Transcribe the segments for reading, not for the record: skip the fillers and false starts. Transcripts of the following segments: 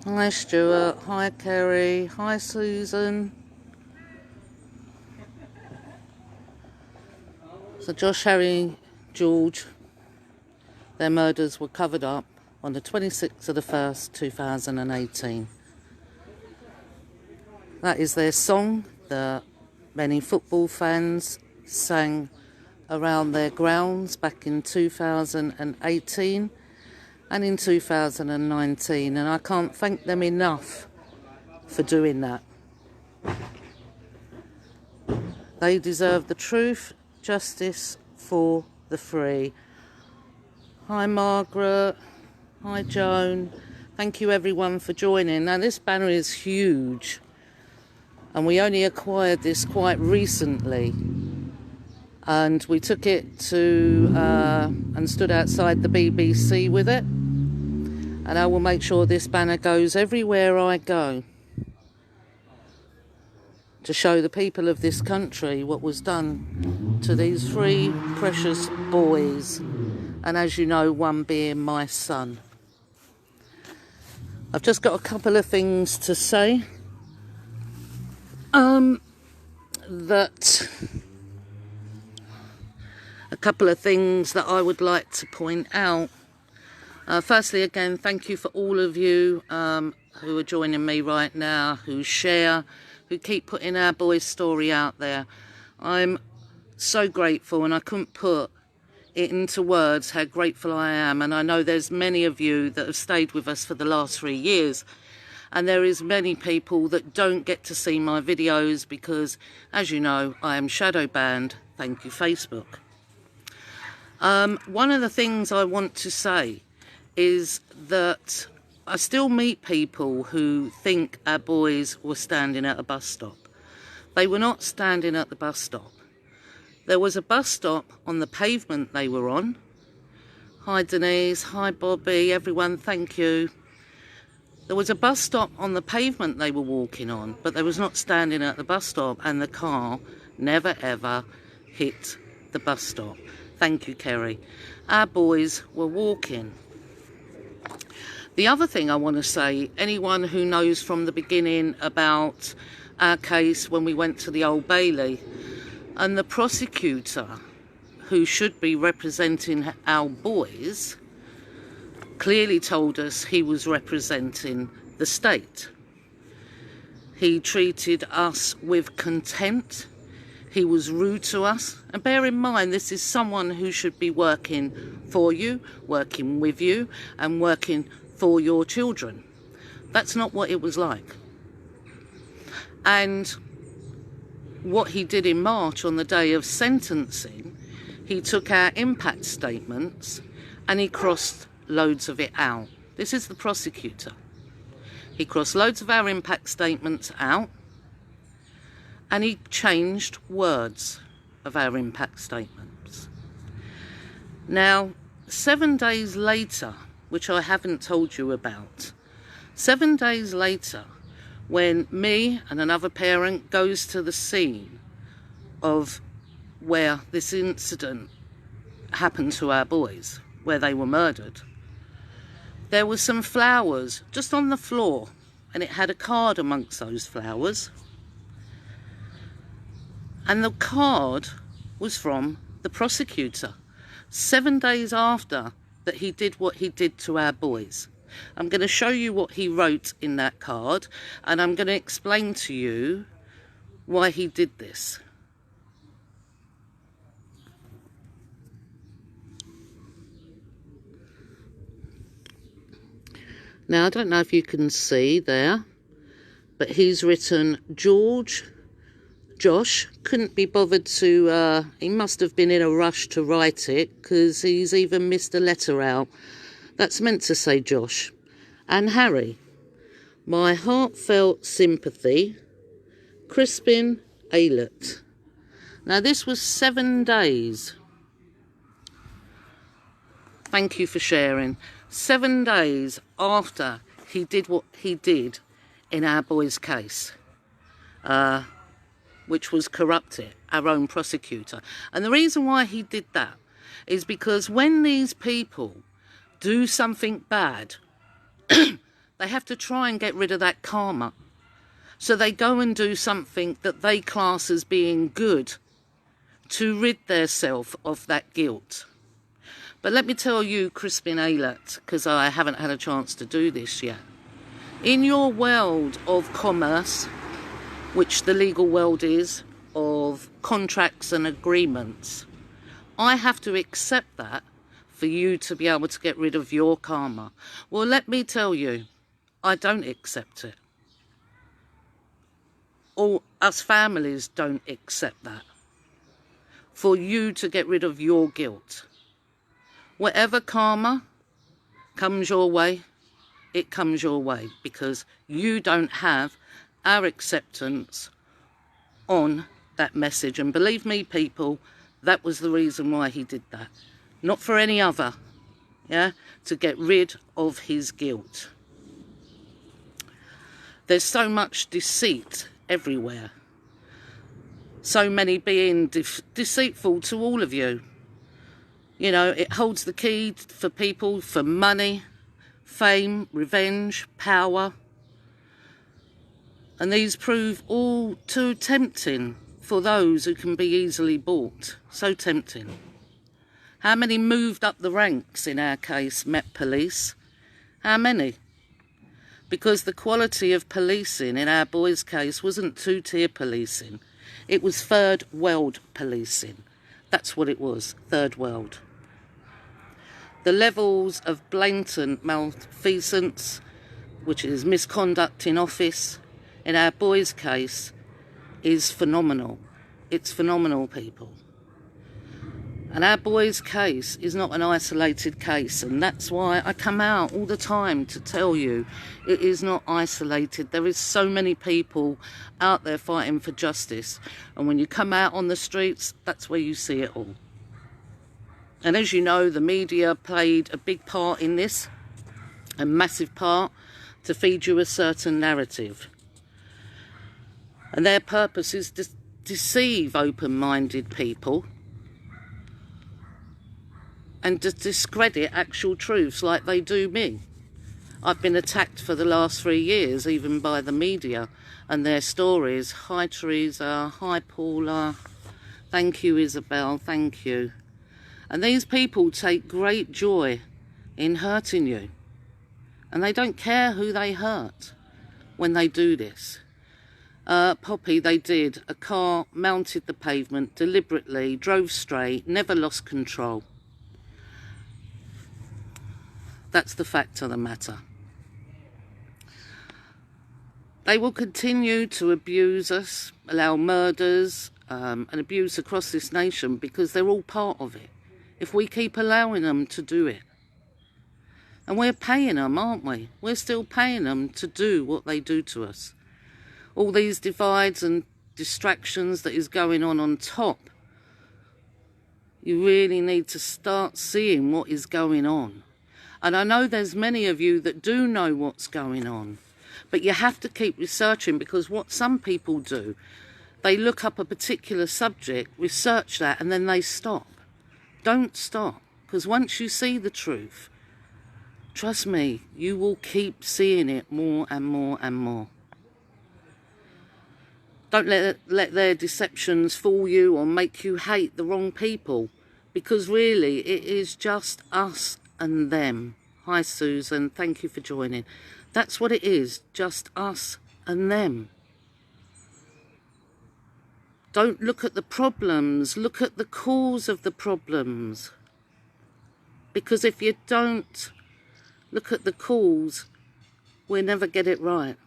Hi Stuart, hi Kerry, hi Susan. So Josh, Harry, George, their murders were covered up on the 26th of the 1st, 2018. That is their song that many football fans sang around their grounds back in 2018 and in 2019, and I can't thank them enough for doing that. They deserve the truth, justice for the free. Hi Margaret, hi Joan. Thank you everyone for joining. Now this banner is huge and we only acquired this quite recently, and we took it to and stood outside the BBC with it, and I will make sure this banner goes everywhere I go to show the people of this country what was done to these three precious boys, and as you know, one being my son. I've just got a couple of things to say. A couple of things that I would like to point out. Firstly, again, thank you for all of you who are joining me right now, who share, who keep putting our boys' story out there. I'm so grateful, and I couldn't put it into words how grateful I am. And I know there's many of you that have stayed with us for the last 3 years. And there is many people that don't get to see my videos because, as you know, I am shadow banned. Thank you, Facebook. One of the things I want to say is that I still meet people who think our boys were standing at a bus stop. They were not standing at the bus stop. There was a bus stop on the pavement they were on. Hi Denise, hi Bobby, everyone, thank you. There was a bus stop on the pavement they were walking on, but they was not standing at the bus stop, and the car never ever hit the bus stop. Thank you, Kerry. Our boys were walking. The other thing I want to say, anyone who knows from the beginning about our case when we went to the Old Bailey, and the prosecutor who should be representing our boys clearly told us he was representing the state. He treated us with contempt. He was rude to us. And bear in mind, this is someone who should be working for you, working with you, and working for your children. That's not what it was like. And what he did in March on the day of sentencing, he took our impact statements and he crossed loads of it out. This is the prosecutor. He crossed loads of our impact statements out, and he changed words of our impact statements. Now, 7 days later, which I haven't told you about, 7 days later, when me and another parent goes to the scene of where this incident happened to our boys, where they were murdered, there were some flowers just on the floor, and it had a card amongst those flowers. And the card was from the prosecutor, 7 days after that he did what he did to our boys. I'm going to show you what he wrote in that card, and I'm going to explain to you why he did this. Now, I don't know if you can see there, but he's written Josh couldn't be bothered to, he must have been in a rush to write it because he's even missed a letter out. That's meant to say Josh. And Harry, my heartfelt sympathy, Crispin Aylett. Now this was 7 days. Thank you for sharing. 7 days after he did what he did in our boys' case, which was corrupt it, our own prosecutor. And the reason why he did that is because when these people do something bad, They have to try and get rid of that karma. So they go and do something that they class as being good to rid themselves of that guilt. But let me tell you, Crispin Aylett, because I haven't had a chance to do this yet. In your world of commerce, which the legal world is, of contracts and agreements, I have to accept that for you to be able to get rid of your karma. Well, let me tell you, I don't accept it. All us families don't accept that. For you to get rid of your guilt. Whatever karma comes your way, it comes your way, because you don't have our acceptance on that message. And believe me, people, that was the reason why he did that. Not for any other, yeah, to get rid of his guilt. There's so much deceit everywhere. So many being deceitful to all of you. You know, it holds the key for people for money, fame, revenge, power. And these prove all too tempting for those who can be easily bought. So tempting. How many moved up the ranks in our case, Met Police? How many? Because the quality of policing in our boys' case wasn't two-tier policing. It was third world policing. That's what it was, third world. The levels of blatant malfeasance, which is misconduct in office, in our boys' case, is phenomenal. It's phenomenal, people. And our boys' case is not an isolated case, and that's why I come out all the time to tell you it is not isolated. There is so many people out there fighting for justice, and when you come out on the streets, that's where you see it all. And as you know, the media played a big part in this, a massive part, to feed you a certain narrative. And their purpose is to deceive open-minded people and to discredit actual truths like they do me. I've been attacked for the last 3 years, even by the media and their stories. Hi Teresa, hi Paula, thank you Isabel, thank you. And these people take great joy in hurting you. And they don't care who they hurt when they do this. Poppy, they did. A car mounted the pavement deliberately, drove straight, never lost control. That's the fact of the matter. They will continue to abuse us, allow murders and abuse across this nation because they're all part of it. If we keep allowing them to do it. And we're paying them, aren't we? We're still paying them to do what they do to us. All these divides and distractions that is going on top. You really need to start seeing what is going on. And I know there's many of you that do know what's going on. But you have to keep researching, because what some people do, they look up a particular subject, research that, and then they stop. Don't stop, because once you see the truth, trust me, you will keep seeing it more and more and more. Don't let their deceptions fool you or make you hate the wrong people, because really it is just us and them. Hi Susan, thank you for joining. That's what it is, just us and them. Don't look at the problems, look at the cause of the problems. Because if you don't look at the cause, we'll never get it right.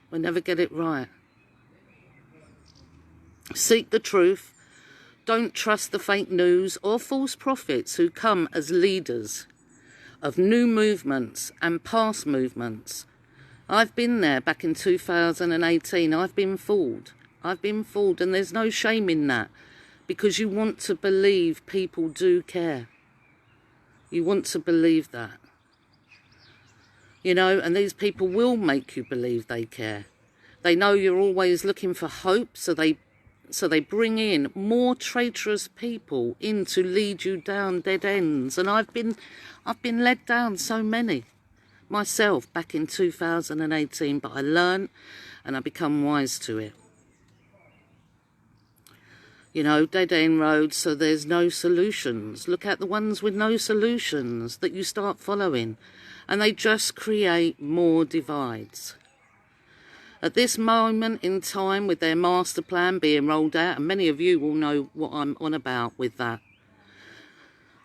We'll never get it right. Seek the truth. Don't trust the fake news or false prophets who come as leaders of new movements and past movements. I've been there back in 2018. I've been fooled. I've been fooled, and there's no shame in that, because you want to believe people do care. You want to believe that. You know, and these people will make you believe they care. They know you're always looking for hope, so they bring in more traitorous people in to lead you down dead ends. And I've been led down so many, myself back in 2018, but I learned and I become wise to it. You know, dead end roads, so there's no solutions. Look at the ones with no solutions that you start following, and they just create more divides. At this moment in time, with their master plan being rolled out, and many of you will know what I'm on about with that,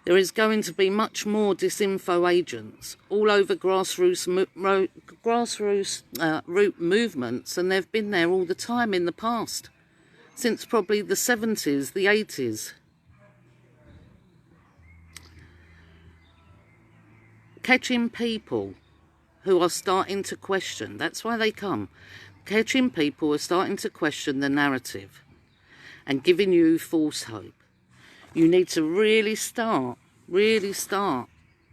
there is going to be much more disinfo agents all over grassroots root movements, and they've been there all the time in the past, since probably the 70s, the 80s. Catching people who are starting to question, that's why they come. Catching people who are starting to question the narrative and giving you false hope. You need to really start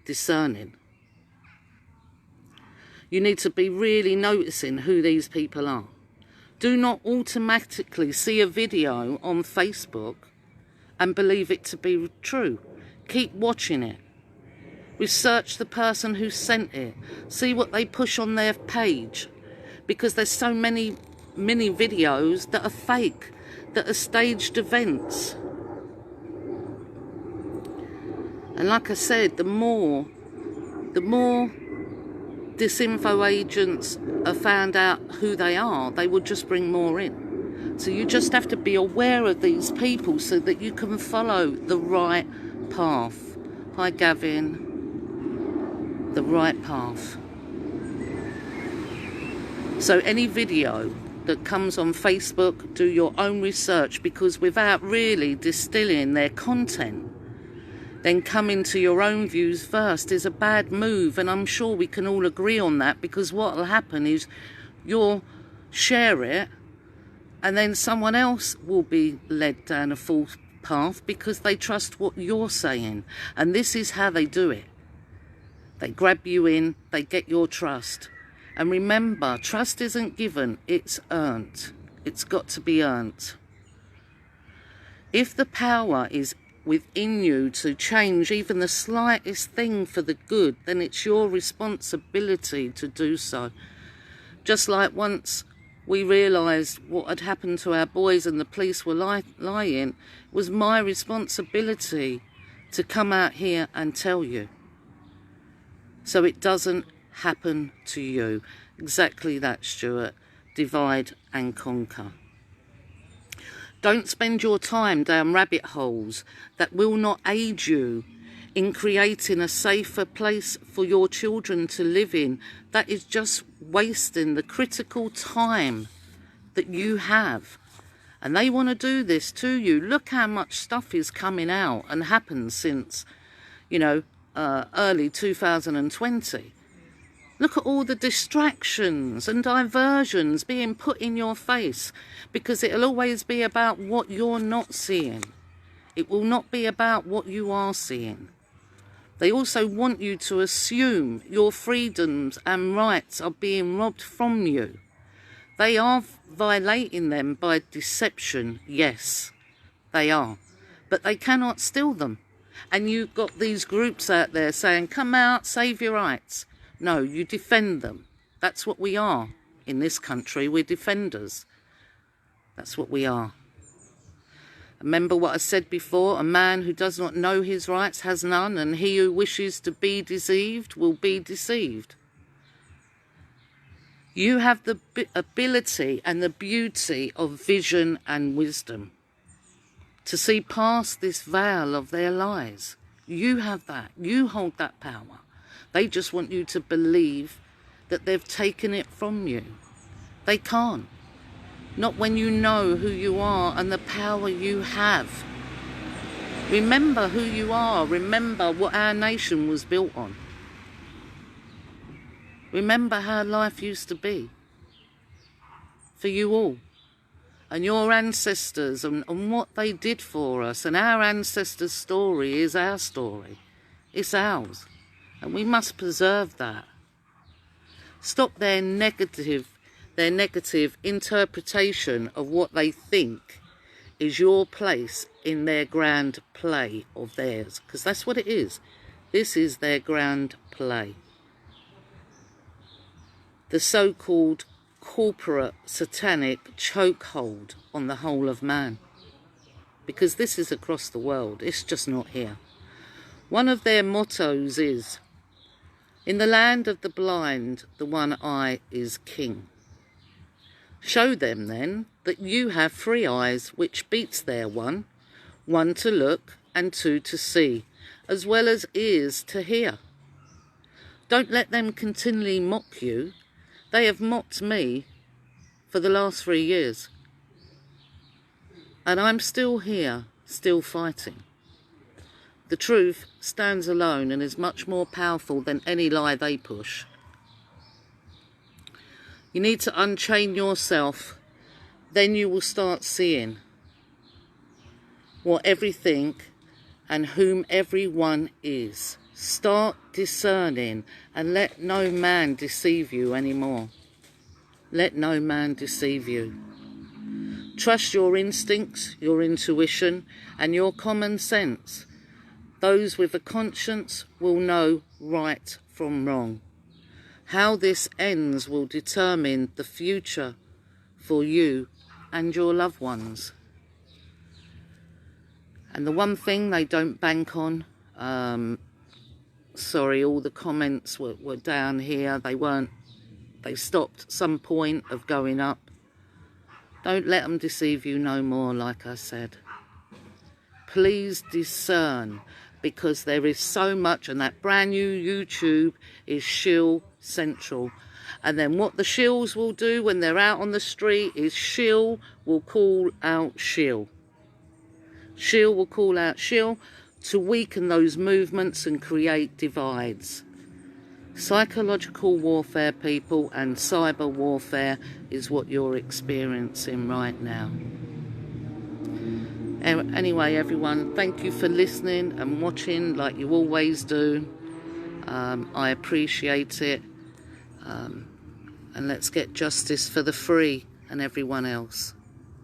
discerning. You need to be really noticing who these people are. Do not automatically see a video on Facebook and believe it to be true. Keep watching it. Research the person who sent it. See what they push on their page. Because there's so many mini videos that are fake, that are staged events. And like I said, the more disinfo agents are found out who they are, they will just bring more in. So you just have to be aware of these people so that you can follow the right path. Hi Gavin. The right path. So any video that comes on Facebook, do your own research, because without really distilling their content, then coming to your own views first is a bad move. And I'm sure we can all agree on that, because what will happen is you'll share it and then someone else will be led down a false path because they trust what you're saying. And this is how they do it. They grab you in, they get your trust. And remember, trust isn't given, it's earned. It's got to be earned. If the power is within you to change even the slightest thing for the good, then it's your responsibility to do so. Just like once we realised what had happened to our boys and the police were lying, it was my responsibility to come out here and tell you. So it doesn't happen to you. Exactly that, Stuart. Divide and conquer. Don't spend your time down rabbit holes that will not aid you in creating a safer place for your children to live in. That is just wasting the critical time that you have. And they want to do this to you. Look how much stuff is coming out and happened since, you know, early 2020. Look at all the distractions and diversions being put in your face, because it'll always be about what you're not seeing. It will not be about what you are seeing. They also want you to assume your freedoms and rights are being robbed from you. They are violating them by deception, yes, they are. But they cannot steal them. And you've got these groups out there saying, come out, save your rights. No, you defend them. That's what we are in this country. We're defenders. That's what we are. Remember what I said before, a man who does not know his rights has none, and he who wishes to be deceived will be deceived. You have the ability and the beauty of vision and wisdom to see past this veil of their lies. You have that. You hold that power. They just want you to believe that they've taken it from you. They can't. Not when you know who you are and the power you have. Remember who you are. Remember what our nation was built on. Remember how life used to be for you all. And your ancestors and what they did for us. And our ancestors' story is our story. It's ours. And we must preserve that. Stop their negative interpretation of what they think is your place in their grand play of theirs. Because that's what it is. This is their grand play. the so-called corporate satanic chokehold on the whole of man. Because this is across the world, it's just not here. One of their mottos is, "In the land of the blind, the one eye is king." Show them then that you have 3 eyes, which beats their 1 to look and 2 to see, as well as ears to hear. Don't let them continually mock you. They have mocked me for the last 3 years. And I'm still here, still fighting. The truth stands alone and is much more powerful than any lie they push. You need to unchain yourself, then you will start seeing what everything and whom everyone is. Start discerning and let no man deceive you anymore. Let no man deceive you. Trust your instincts, your intuition, and your common sense. Those with a conscience will know right from wrong. How this ends will determine the future for you and your loved ones. And the one thing they don't bank on, sorry, all the comments were down here. They stopped some point of going up. Don't let them deceive you no more, like I said. Please discern, because there is so much, and that brand new YouTube is shill central. And then what the shills will do when they're out on the street is shill will call out shill. Shill will call out shill to weaken those movements and create divides. Psychological warfare, people, and cyber warfare is what you're experiencing right now. Anyway, everyone, thank you for listening and watching like you always do. I appreciate it. And let's get justice for the free and everyone else.